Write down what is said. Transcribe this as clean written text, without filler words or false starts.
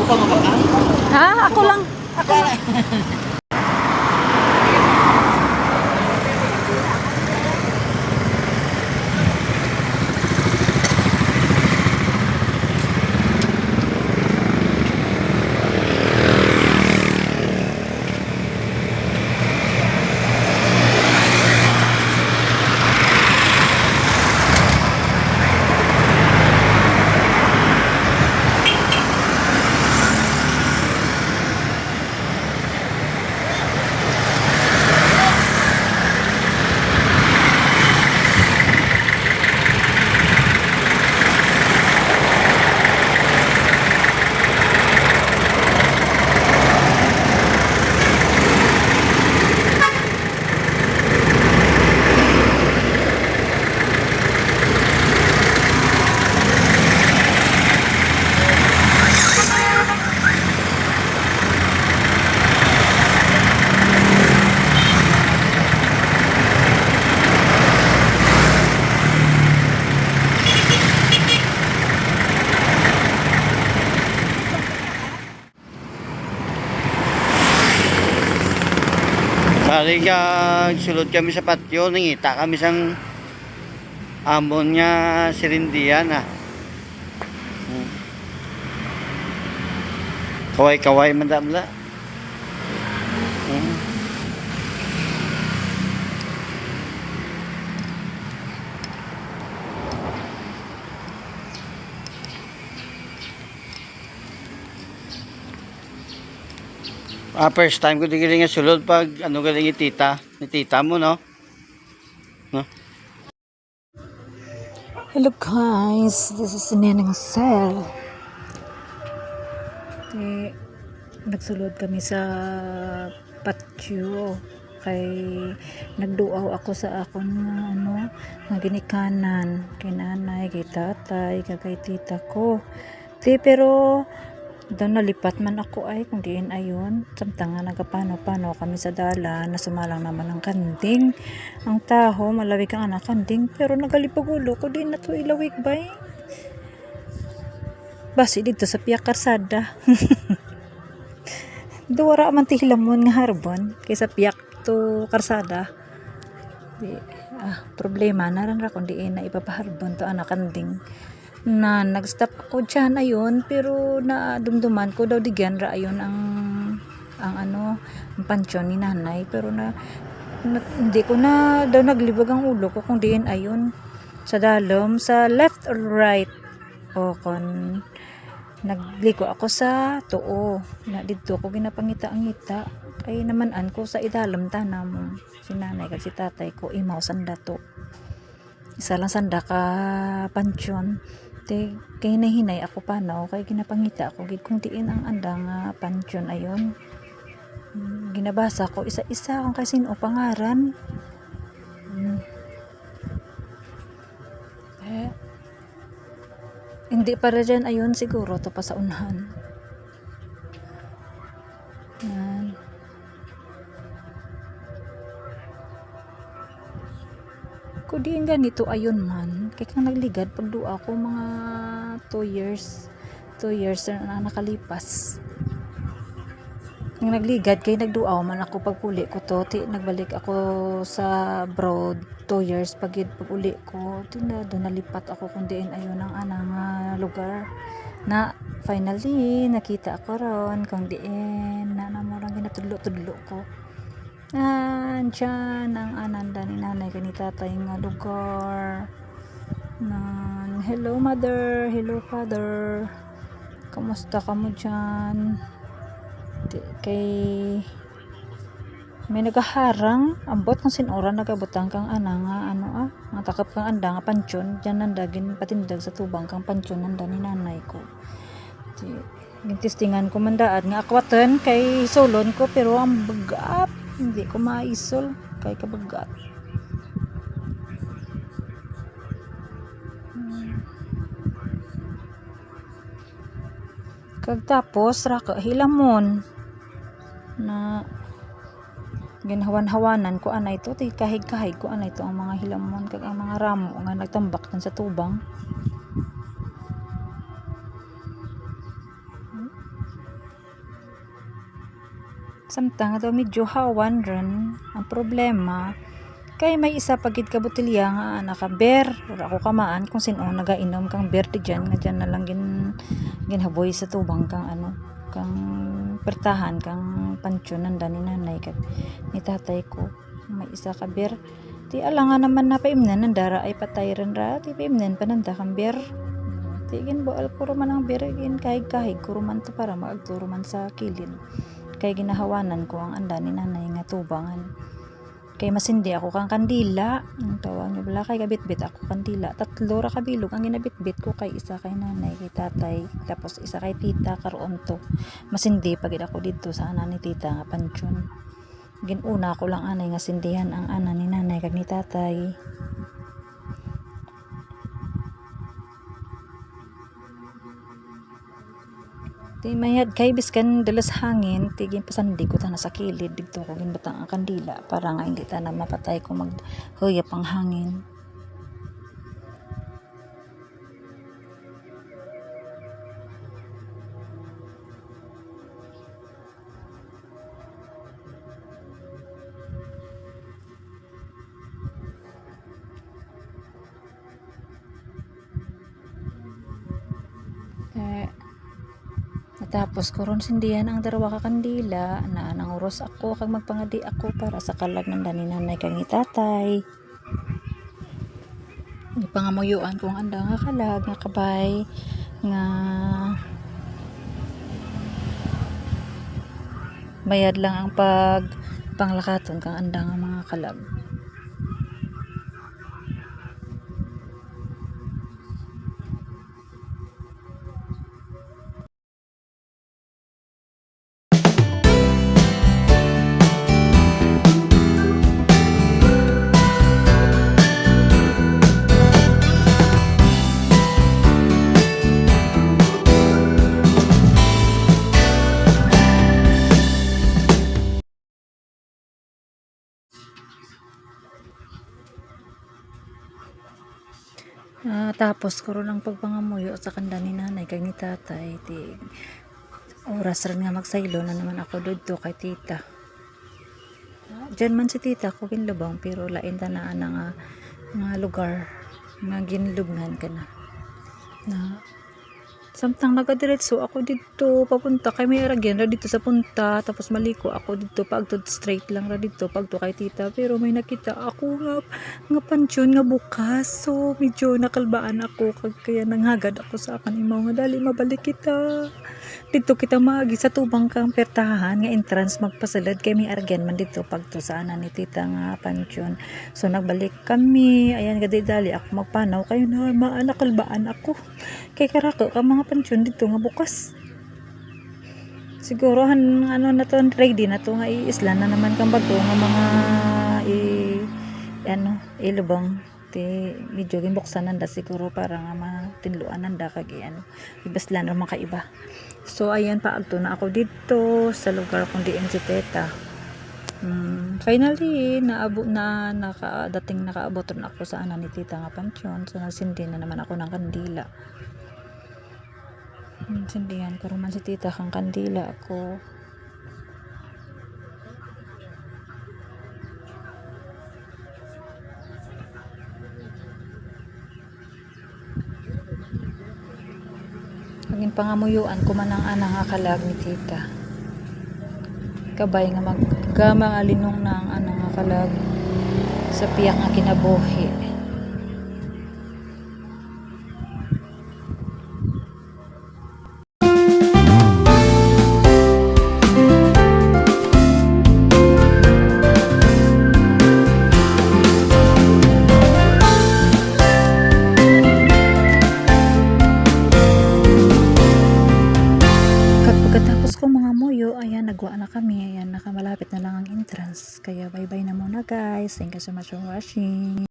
pa mabaka? Ha? Ako lang. Ako lang. Bali kag sulod kami sa patio, nangita kami sang amon nga sirindian ah. Kaway-kaway man damla. First time ko di galing nga sulod pag ano galing ni tita mo no. No? Hello guys, this is Neneng Sel. Nagsulod kami sa patio kay nagduaw ako sa akon nga ginikanan kay nanay, kay tatay, kay tita ko. Pero daw nalipat man ako ay kung diin ayon samtang nga nagapano-pano kami sa dala na sumalang naman ang kanding ang taho malawig ang anak kanding pero nagalipag ulo ko din na to ilawig bay basi dito sa piyak karsada. Duwara man ti hilamon nga harbon kaysa piyak to karsada problema na rin ra kung diin na ipapaharbon to anak kanding na nag-stop ako dyan ayon pero na dumduman ko daw digyan ra ayon ang pansyon ni nanay pero hindi ko na daw naglibag ang ulo ko kung diin ayon sa dalom sa left or right o kon nagliko ako sa tuo na dito ko ginapangita ang ngita kay namanan ko sa idalom tanam si nanay kag si tatay ko imaw sanda to isa lang sanda ka pansyon kay nahinay ako panaw kay ginapangita ako gid kung diin ang andang pansyon ayon ginabasa ko isa-isa kung kay sino pangaran hindi para dyan ayon siguro to pa sa unahan yan. Kung diin ganito ayon man kay kang nagligad pagdua ko mga 2 years na nakalipas nang nagligad kay nagduaw man ako pagpuli ko to nagbalik ako sa abroad 2 years pagid paguli ko doon nalipat ako kung diin ayon ang anang lugar na finally nakita ako ron kung diin na namorang ginatudlo-tudlo ko dyan ang ananda ni nanay kani tatay nga lugar hello mother, hello father, kamusta ka mo dyan kay may nagaharang ambot kung sinura nagabutang kang nga takap kang anda nga pansyon dyan nandagin patindag sa tubang kang pansyon nanda ni nanay ko gintistingan ko mandaan nga akwatan kay solon ko pero ang bagat hindi ko maisol kay kabagat kag tapos raka hilamon na ginhawan-hawanan ko anay to kahig-kahig ko anay to ang mga hilamon kag ang mga ramo nga nagtambak tan sa tubang Samtang daw medyo hawan ron ang problema kay may isa pagid ka botelya nga naka-beer ora ako kamaan kung sino nagainom kang beer di dyan nga dyan na lang ginhaboy sa tubang kang kang pertahan kang pansyon nanda ni nanay kag ni tatay ko may isa ka beer ti ala nga naman napaimnan nandara ay patay rin ra ti paimnan pananda kang beer ti ginboal ko man ang beer gin kahig ko man to para maagturo man sa kilid kay ginahawanan ko ang anda ni nanay nga tubangan kay masindi ako kang kandila ang tawag niyo bala kay gabitbit ako kandila 3 ra kabilog ang ginabitbit ko kay isa kay nanay kay tatay tapos isa kay tita karon to masindi pagid ako dito sa ana ni tita nga pansyon ginuna ko lang anay nga sindihan ang ana ni nanay kag ni tatay. Ti mayad kay biskan dalas hangin tigin pasandi ko ta na sa kilid dito ko ginbatang ang kandila para nga hindi ta na mapatay ko maghuyap ang hangin. Tapos karon sindihan ang darawa ka kandila na nanguros ako kag magpangadi ako para sa kalag ng dani nanay kag ni tatay. Ipangamuyuan kong anda nga kalag nga kabay nga bayad lang ang pag panglakaton kang anda nga mga kalag. Tapos karon ang pagpangamuyo sa kanda ni nanay kag ni tatay ti oras rin nga magsaylo na naman ako dito kay tita. Diyan man si tita ko ginlubang pero lain ta na nga lugar nga ginlubngan ka na samtang nagadiretso ako dito papunta kay may aragyan ra dito sa punta tapos maliko ako dito pagtud straight lang ra dito pagto kay tita pero may nakita ako nga pansyon nga bukas so medyo nakalbaan ako kaya nanghagad ako sa akan imaw nga dali mabalik kita dito kita maagi sa tubang kang pertahan nga entrance magpasalad kay may aragyan man dito pagto sa ana ni tita nga pansyon so nagbalik kami ayan gadidali ako magpanaw kayo na nakalbaan ako kay karako ka mga pansyon dito nga bukas siguro na to ready na to nga iisla na naman kang bago nga mga ilubang ti medyo gimbuksan nanda siguro para nga matinluan nanda kag ibaslan ra mga kaiba so ayan paagto na ako dito sa lugar kung diin si teta finally nakaabot na ako sa ana ni tita nga pansyon so nagsindi na naman ako ng kandila sindihan ko man si tita kang kandila ako maging pangamuyuan ko man ang ana nga kalag ni tita kabay nga maggamang alinong na ang ana nga kalag sa piyak nga kinabuhi. Pagkatapos ko mga muyo, ayan, nagwa na kami. Ayan, nakamalapit na lang ang entrance. Kaya bye-bye na muna guys. Thank you so much for watching.